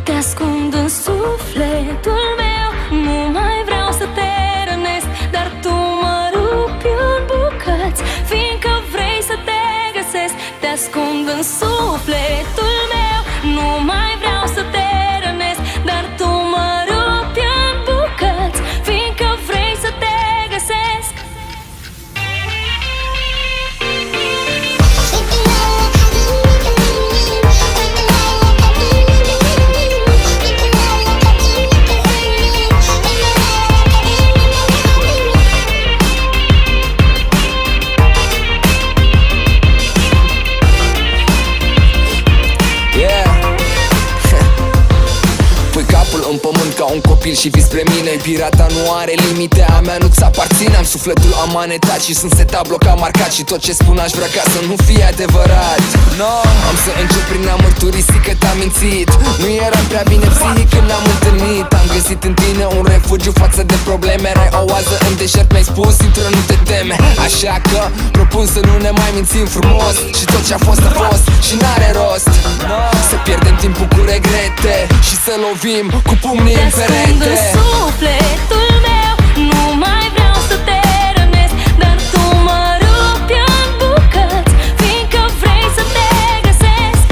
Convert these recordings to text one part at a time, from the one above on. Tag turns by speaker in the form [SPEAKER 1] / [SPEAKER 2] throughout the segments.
[SPEAKER 1] Te ascund în sufletul meu, nu mai vreau să te rănesc, dar tu mă rupi în bucăți, fiindcă vrei să te găsesc. Te ascund în sufletul meu, nu mai vreau să te rănesc, dar tu mă rupi în bucăți, fiindcă vrei să te găsesc.
[SPEAKER 2] În pământ ca un copil și vii spre mine. Pirata nu are limite, a mea nu-ți aparține. Am sufletul amanetat și sunt setat, blocat, marcat. Și tot ce spun aș vrea ca să nu fie adevărat. No. Am să încep prin a mărturisi că te-am mințit. Nu eram prea bine psihic când ne-am întâlnit. Am găsit în tine un refugiu față de probleme. Erai o oază în deșert, mi-ai spus, intră, nu te teme. Așa că propun să nu ne mai mințim frumos. Și tot ce a fost și n-are rost. No. Să pierdem timpul cu regrete și să lovim cu pumnii în perete.
[SPEAKER 1] Te ascund în sufletul meu, nu mai vreau să te rănesc, dar tu mă rupi în bucăți, fiindcă vrei să te găsesc.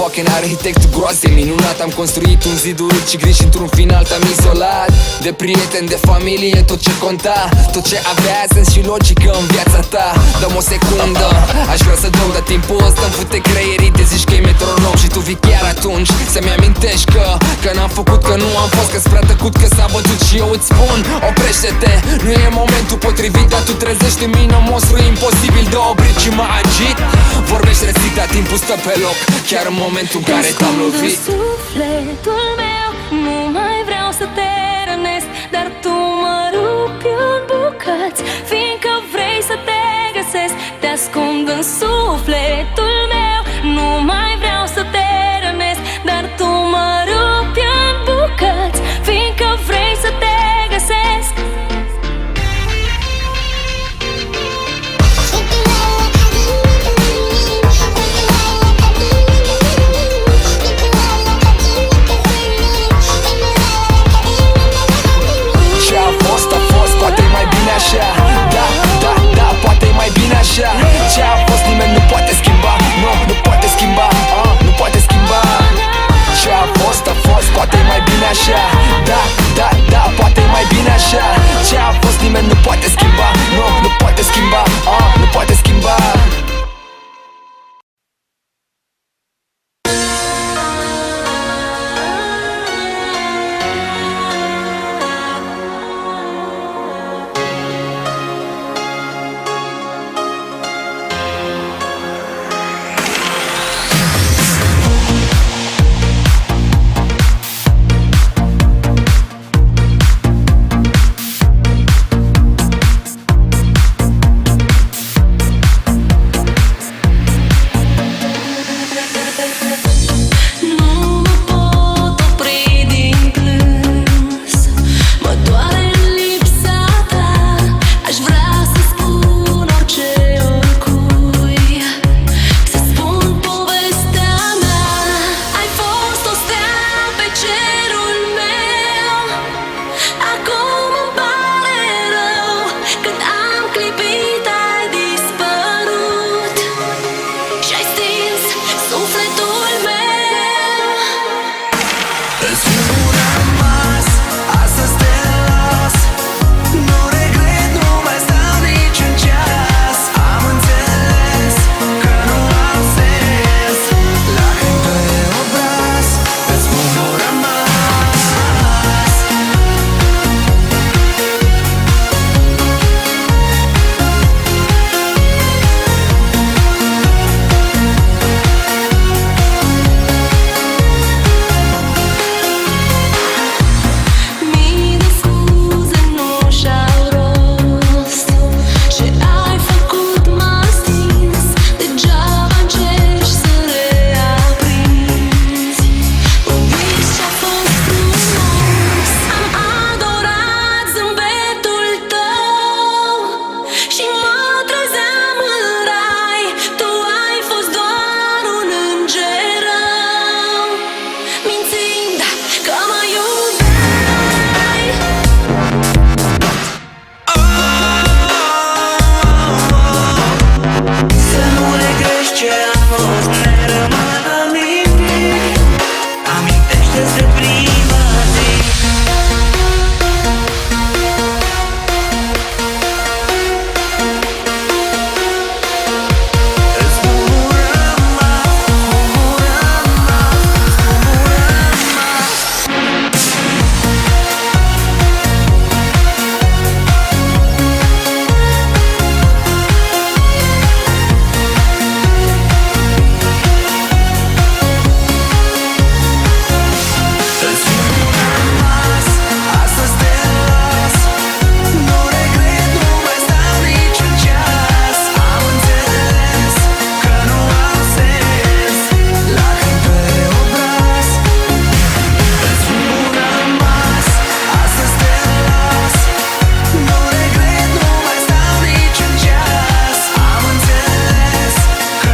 [SPEAKER 2] Fucking arhitect groase, minunat. Am construit un zid urât și gri și într-un final te-am izolat. De prieteni, de familie, tot ce conta, tot ce avea sens și logică în viața ta. Dăm o secundă, aș vrea să dau, dar timpul ăsta îmi fute creierii. Te zici că e metronom și tu vii chiar atunci să-mi amintești că n-am făcut, că nu am fost, că-s prea tăcut, că s-a bătut. Și eu îți spun, oprește-te, nu e momentul potrivit, dar tu trezești în mine un monstru imposibil de oprit și mă agit. Vorbești răsit, dar timpul stă pe loc, chiar în momentul în care te-am lovit.
[SPEAKER 1] Te ascund în sufletul meu, nu mai vreau să te rănesc, dar tu mă rupi în bucăți, fiindcă vrei să te găsesc. Te ascund în sufletul meu, nu mai